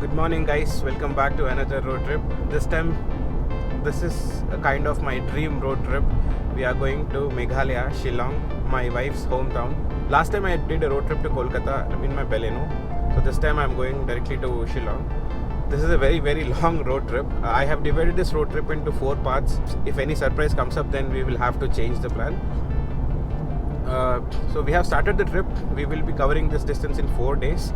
Good morning, guys. Welcome back to another road trip. This time, this is a kind of my dream road trip. We are going to Meghalaya, Shillong, my wife's hometown. Last time I did a road trip to Kolkata in my Baleno. So this time I'm going directly to Shillong. This is a very long road trip. I have divided this road trip into 4 parts. If any surprise comes up, then we will have to change the plan. So we have started the trip. We will be covering this distance in 4 days.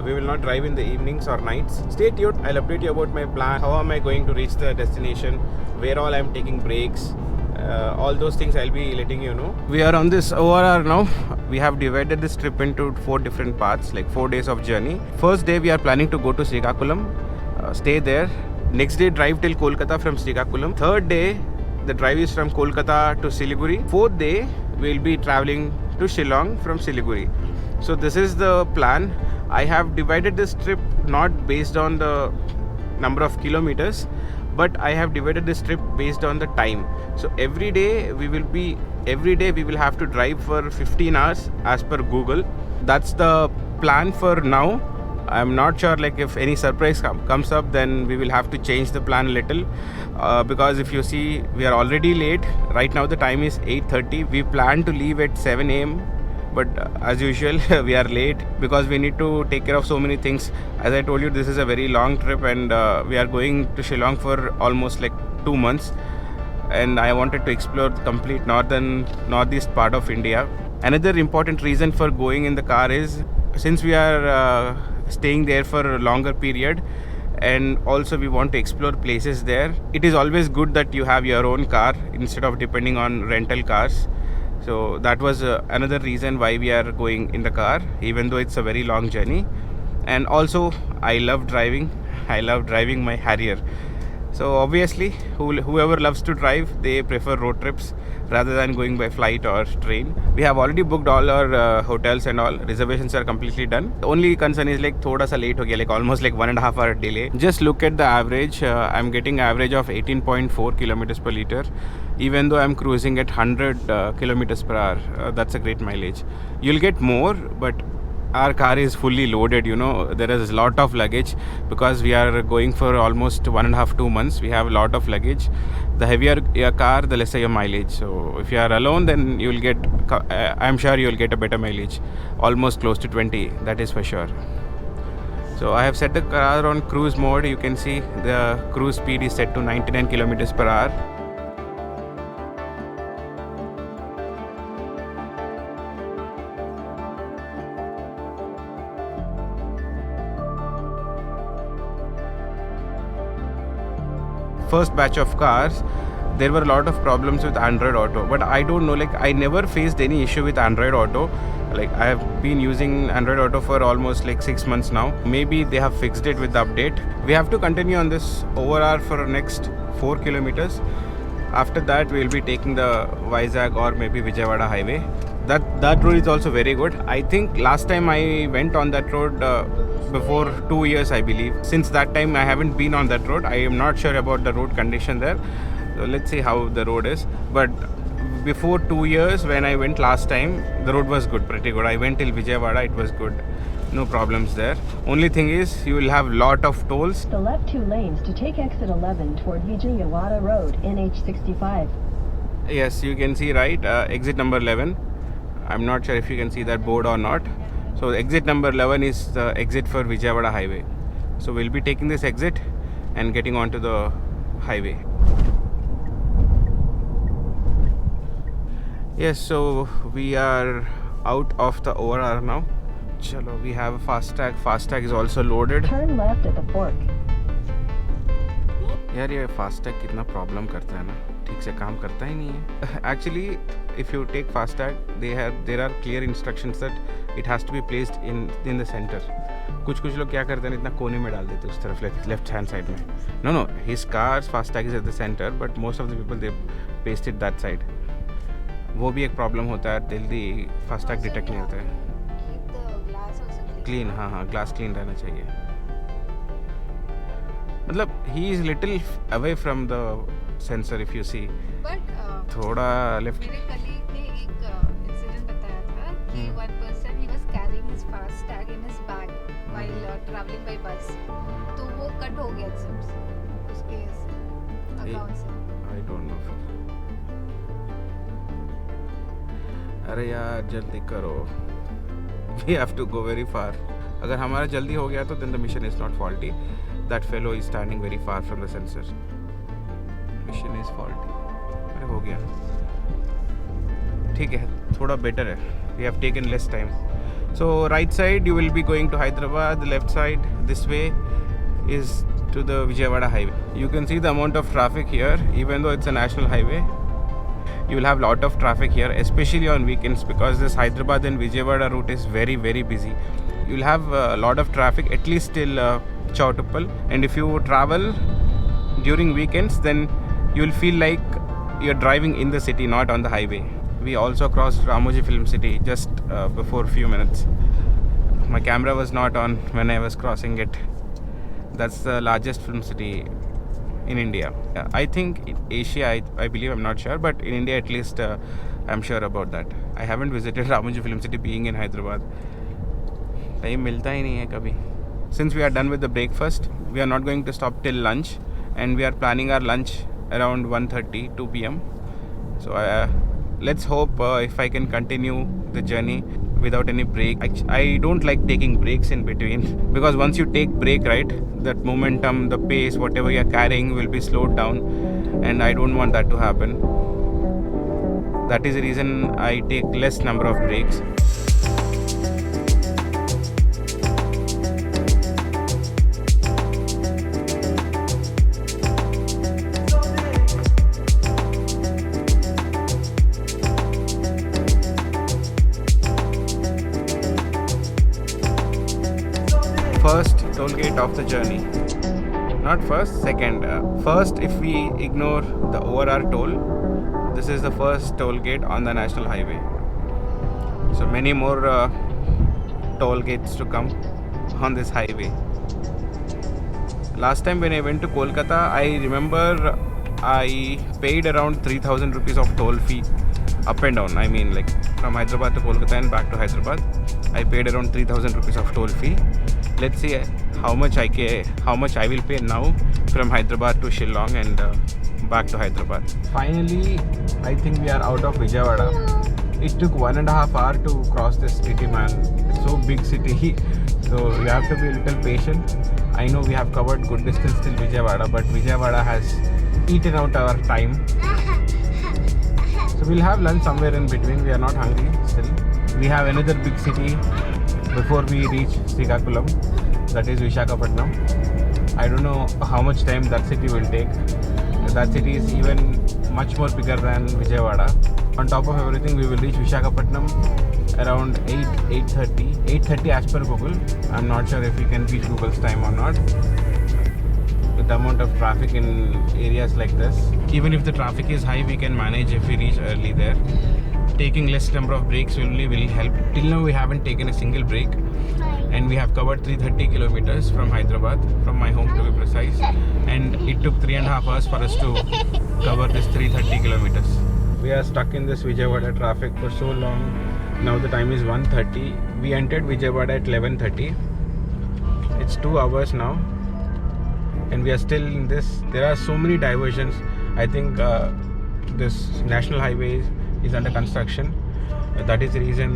We will not drive in the evenings or nights. Stay tuned. I'll update you about my plan. How am I going to reach the destination? Where all I'm taking breaks? All those things I'll be letting you know. We are on this ORR now. We have divided this trip into 4 different parts, like 4 days of journey. First day we are planning to go to Srikakulam, stay there. Next day drive till Kolkata from Srikakulam. Third day the drive is from Kolkata to Siliguri. Fourth day we'll be traveling to Shillong from Siliguri. So this is the plan. I have divided this trip not based on the number of kilometers, but I have divided this trip based on the time. So every day we will have to drive for 15 hours as per Google. That's the plan for now. I'm not sure, like, if any surprise comes up, then we will have to change the plan a little, because if you see, we are already late. Right now the time is 8:30. We plan to leave at 7 a.m. but as usual we are late because we need to take care of so many things. As I told you, this is a very long trip, and we are going to Shillong for almost like 2 months, and I wanted to explore the complete northeast part of India. Another important reason for going in the car is, since we are staying there for a longer period, and also we want to explore places there, it is always good that you have your own car instead of depending on rental cars. So that was another reason why we are going in the car, even though it's a very long journey. And also I love driving my Harrier. So obviously whoever loves to drive, they prefer road trips rather than going by flight or train. We have already booked all our hotels, and all reservations are completely done. The only concern is like thoda sa late ho gaya, like almost like 1.5 hour delay. Just look at the average. I'm getting average of 18.4 kilometers per liter, even though I'm cruising at 100 kilometers per hour. That's a great mileage. You'll get more, but our car is fully loaded. There is a lot of luggage because we are going for almost 1.5-2 months. We have a lot of luggage. The heavier your car, the lesser your mileage. So if you are alone, then you'll get, I'm sure you'll get a better mileage, almost close to 20, that is for sure. So I have set the car on cruise mode. You can see the cruise speed is set to 99 kilometers per hour. First batch of cars, there were a lot of problems with Android Auto, but I don't know, like, I never faced any issue with Android Auto. Like, I have been using Android Auto for almost like 6 months now. Maybe they have fixed it with the update. We have to continue on this ORR for next 4 kilometers. After that we will be taking the Vizag or maybe Vijayawada highway. That road is also very good. I think last time I went on that road before 2 years, I believe. Since that time I haven't been on that road. I am not sure about the road condition there. So let's see how the road is. But before 2 years, when I went last time, the road was good, pretty good. I went till Vijayawada, it was good. No problems there. Only thing is, you will have lot of tolls. The left 2 lanes to take exit 11 toward Vijayawada Road, NH65. Yes, you can see, right? Exit number 11. I'm not sure if you can see that board or not. So exit number 11 is the exit for Vijayawada highway. So we'll be taking this exit and getting onto the highway. Yes, so we are out of the ORR now. Chalo, we have FASTag. FASTag is also loaded. Turn left at the fork. यार ये FASTag कितना problem करता है ना, ठीक से काम करता ही नहीं है. Actually if you take FASTag, there are clear instructions that it has to be placed in the centre. कुछ लोग क्या करते हैं, इतना कोने में डाल देते हैं उस तरफ, लेफ्ट हैंड साइड में. Know his cars FASTag is at the centre, but most of the people they paste it that side. वो भी एक प्रॉब्लम होता है, जल्दी फास्टैग डिटेक्ट नहीं होता है. क्लीन, हाँ, ग्लास क्लीन रहना चाहिए. मतलब he is little away from the sensor if you see. But थोड़ा लेफ्ट. मेरे कलीग ने एक इंसिडेंट बताया था कि one person he was carrying his FASTag in his bag while traveling by bus. तो वो कट हो गया उसके अकाउंट से. I don't know. अरे यार जल्दी करो. We have to go very far. अगर हमारा जल्दी हो गया तो then the mission is not faulty. That fellow is standing very far from the sensor. Mission is faulty. अरे हो गया. ठीक है, थोड़ा better है. We have taken less time. So right side you will be going to Hyderabad. The left side this way is to the Vijayawada highway. You can see the amount of traffic here, even though it's a national highway. You will have lot of traffic here, especially on weekends, because this Hyderabad and Vijayawada route is very very busy. You will have a lot of traffic at least till Chowtuppal, and if you travel during weekends, then you will feel like you're driving in the city, not on the highway. We also crossed Ramoji Film City just before a few minutes. My camera was not on when I was crossing it. That's the largest film city in India. I think in Asia, I believe, I'm not sure, but in India at least I'm sure about that. I haven't visited Ramoji Film City being in Hyderabad. Time milta hi nahi hai kabhi. Since we are done with the breakfast, we are not going to stop till lunch, and we are planning our lunch around 1:30, 2 p.m. So let's hope if I can continue the journey without any break. I don't like taking breaks in between, because once you take break, right, that momentum, the pace, whatever you're carrying will be slowed down, and I don't want that to happen. That is the reason I take less number of breaks. First toll gate of the journey. Not first, second. First, if we ignore the ORR toll, this is the first toll gate on the national highway. So many more toll gates to come on this highway. Last time when I went to Kolkata, I remember I paid around 3,000 rupees of toll fee up and down. I mean, like from Hyderabad to Kolkata and back to Hyderabad, I paid around 3,000 rupees of toll fee. Let's see how much I will pay now from Hyderabad to Shillong and back to Hyderabad. Finally, I think we are out of Vijayawada. It took 1.5 hours to cross this city, man. It's so big city, so you have to be a little patient. I know we have covered good distance till Vijayawada, but Vijayawada has eaten out our time. So we'll have lunch somewhere in between. We are not hungry still. We have another big city before we reach Srikakulam, that is Visakhapatnam. I don't know how much time that city will take. That city is even much more bigger than Vijayawada. On top of everything, we will reach Visakhapatnam around 8:30 as per Google. I'm not sure if we can beat Google's time or not. With the amount of traffic in areas like this, even if the traffic is high, we can manage if we reach early there. Taking less number of breaks only will help. Till now we haven't taken a single break, and we have covered 330 kilometers from Hyderabad, from my home to be precise, and it took 3.5 hours for us to cover this 330 kilometers. We are stuck in this Vijayawada traffic for so long. Now the time is 1:30. We entered Vijayawada at 11:30. It's 2 hours now, and we are still in this. There are so many diversions. I think this national highway is under construction. That is the reason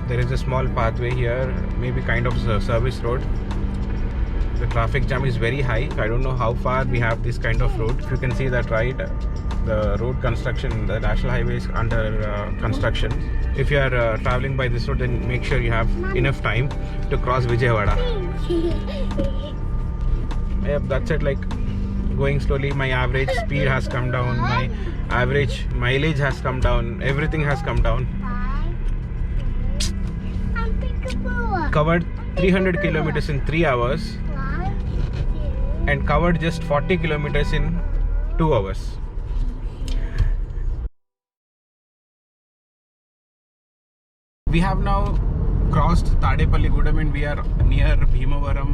there is a small pathway here, maybe kind of a service road. The traffic jam is very high. I don't know how far we have this kind of road. If you can see that, right, the road construction, the national highway is under construction. If you are traveling by this road, then make sure you have enough time to cross Vijayawada. Yep, that's it. Like going slowly, my average speed has come down, my average mileage has come down, everything has come down. Covered 300 kilometers in 3 hours and covered just 40 kilometers in 2 hours. We have now crossed Tadepalligudam and we are near Bhimavaram,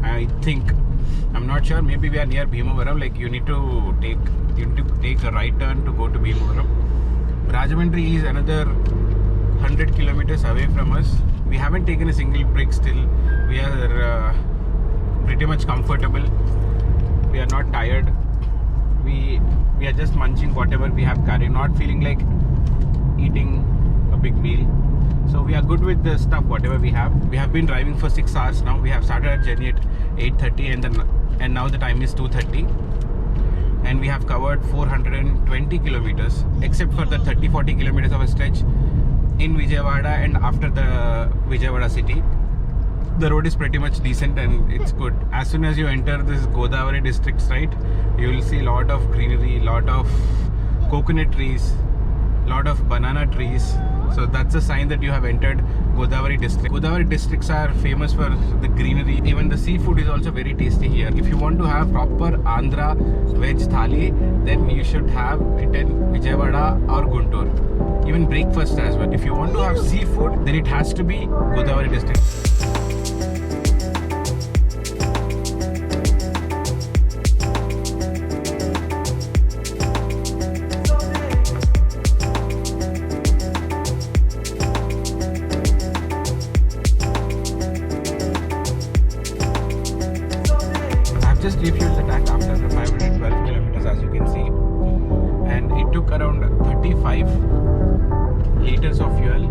I think. I'm not sure, maybe we are near Bhimavaram. Like you need to take a right turn to go to Bhimavaram. Rajahmundry is another 100 kilometers away from us. We haven't taken a single break still. We are pretty much comfortable. We are not tired. We are just munching whatever we have carried, not feeling like eating a big meal. So we are good with the stuff, whatever we have. We have been driving for 6 hours now. We have started our journey at 8:30 and now the time is 2:30. And we have covered 420 kilometers, except for the 30-40 kilometers of a stretch in Vijayawada and after the Vijayawada city. The road is pretty much decent and it's good. As soon as you enter this Godavari districts, right, you will see a lot of greenery, lot of coconut trees, lot of banana trees. So that's a sign that you have entered Godavari district. Godavari districts are famous for the greenery. Even the seafood is also very tasty here. If you want to have proper Andhra veg thali, then you should have it in Vijayawada or Guntur. Even breakfast as well. If you want to have seafood, then it has to be Godavari district. Just refueled the tank after the 512 kilometers, as you can see, and it took around 35 liters of fuel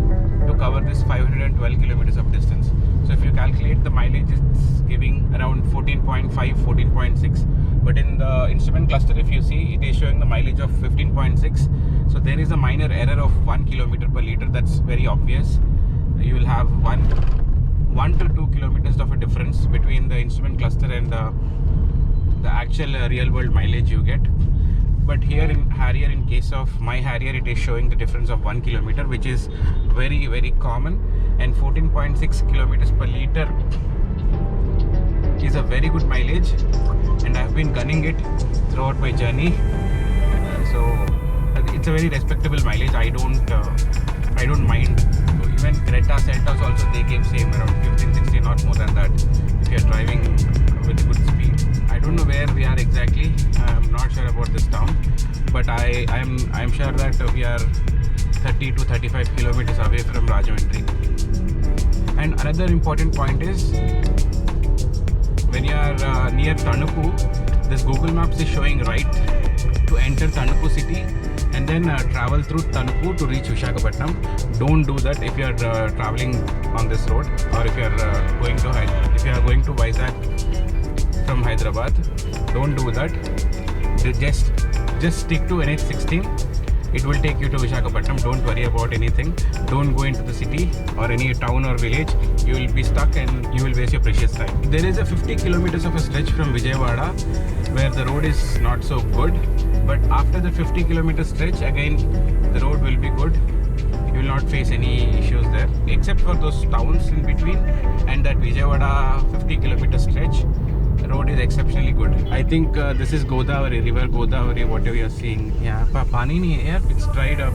to cover this 512 kilometers of distance. So if you calculate the mileage, it's giving around 14.5, 14.6, but in the instrument cluster, if you see, it is showing the mileage of 15.6. So there is a minor error of 1 kilometer per liter. That's very obvious. You will have 1 to 2 kilometers of a difference between the instrument cluster and the actual real world mileage you get. But here in Harrier, in case of my Harrier, it is showing the difference of 1 kilometer, which is very, very common. And 14.6 kilometers per liter is a very good mileage, and I've been gunning it throughout my journey. So it's a very respectable mileage. I don't mind. So even Creta, Seltos also, they gave same around 15-16, not more than that, if you're driving with good speed. I don't know where we are exactly. I'm not sure about this town, but I'm sure that we are 30 to 35 kilometers away from Rajahmundry. And another important point is, when you are near Tanuku, this Google Maps is showing right to enter Tanuku city and then travel through Tanuku to reach Visakhapatnam. Don't do that if you are traveling on this road, or if you are going to Vizag from Hyderabad. Don't do that. Just stick to NH16. It will take you to Visakhapatnam. Don't worry about anything. Don't go into the city or any town or village. You will be stuck and you will waste your precious time. There is a 50 kilometers of a stretch from Vijayawada where the road is not so good. But after the 50 kilometer stretch, again the road will be good. You will not face any issues there, except for those towns in between and that Vijayawada 50 kilometer stretch. The road is exceptionally good. I think this is Godavari, river Godavari, whatever you're seeing. Yeah, pani nahi hai yaar, it's dried up.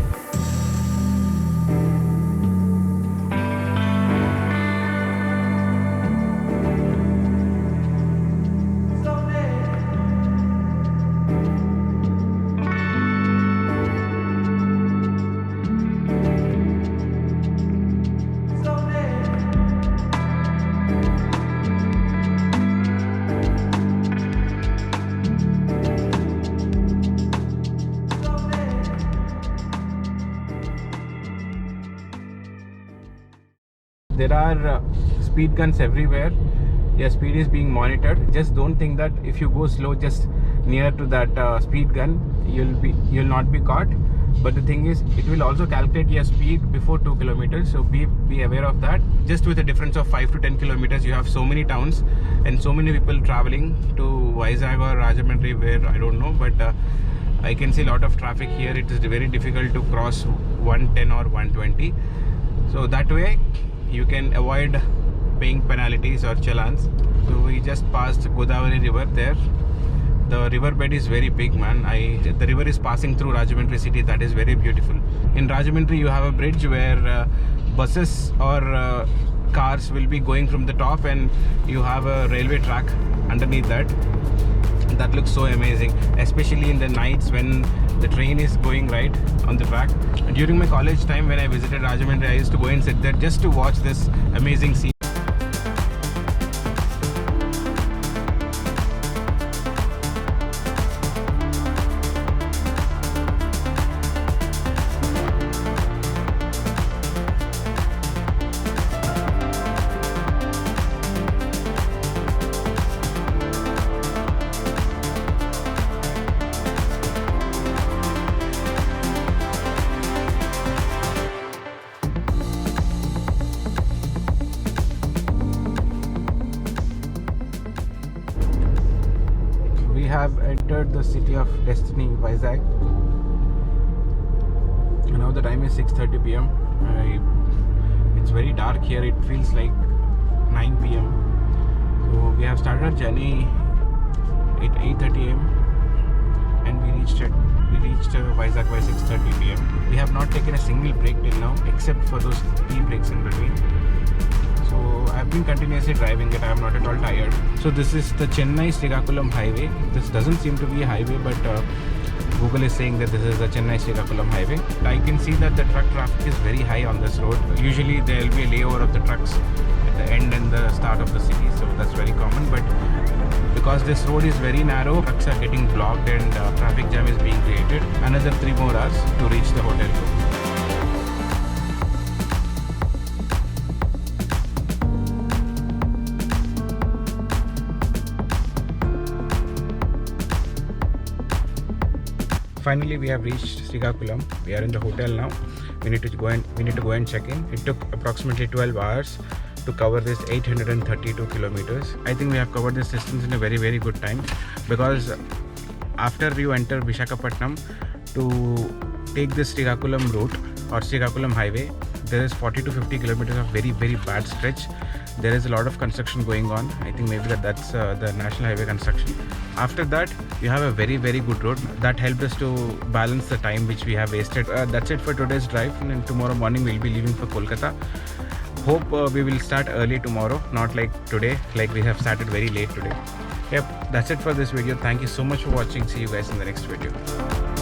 There are speed guns everywhere. Your speed is being monitored. Just don't think that if you go slow just near to that speed gun, you'll not be caught. But the thing is, it will also calculate your speed before 2 kilometers. So be aware of that. Just with a difference of 5 to 10 kilometers, you have so many towns and so many people traveling to Vizag or Rajahmundry, where I don't know, but I can see a lot of traffic here. It is very difficult to cross 110 or 120. So that way you can avoid paying penalties or challans. So we just passed Godavari river there. The riverbed is very big, man. The river is passing through Rajahmundry city. That is very beautiful. In Rajahmundry you have a bridge where buses or cars will be going from the top, and you have a railway track underneath that. That looks so amazing, especially in the nights when the train is going right on the track. During my college time, when I visited Rajahmundry, I used to go and sit there just to watch this amazing scene. We have entered the city of destiny, Vizag. Now the time is 6:30 p.m. It's very dark here. It feels like 9 p.m. So we have started our journey at 8:30 a.m. and we reached Vizag by 6:30 p.m. We have not taken a single break till now, except for those tea breaks in between. So I've been continuously driving it. I am not at all tired. So this is the Chennai-Srikakulam highway. This doesn't seem to be a highway, but Google is saying that this is the Chennai-Srikakulam highway. I can see that the truck traffic is very high on this road. Usually there will be a layover of the trucks at the end and the start of the city, so that's very common. But because this road is very narrow, trucks are getting blocked and traffic jam is being created. Another 3 more hours to reach the hotel room. Finally, we have reached Srikakulam. We are in the hotel now. We need to go and check in. It took approximately 12 hours to cover this 832 kilometers. I think we have covered this distance in a very, very good time, because after you enter Visakhapatnam, to take this Srikakulam route or Srikakulam highway, there is 40 to 50 kilometers of very, very bad stretch. There is a lot of construction going on. I think maybe that's the national highway construction. After that, you have a very, very good road that helped us to balance the time which we have wasted. That's it for today's drive, and tomorrow morning we'll be leaving for Kolkata. Hope we will start early tomorrow, not like today, like we have started very late today. Yep, that's it for this video. Thank you so much for watching. See you guys in the next video.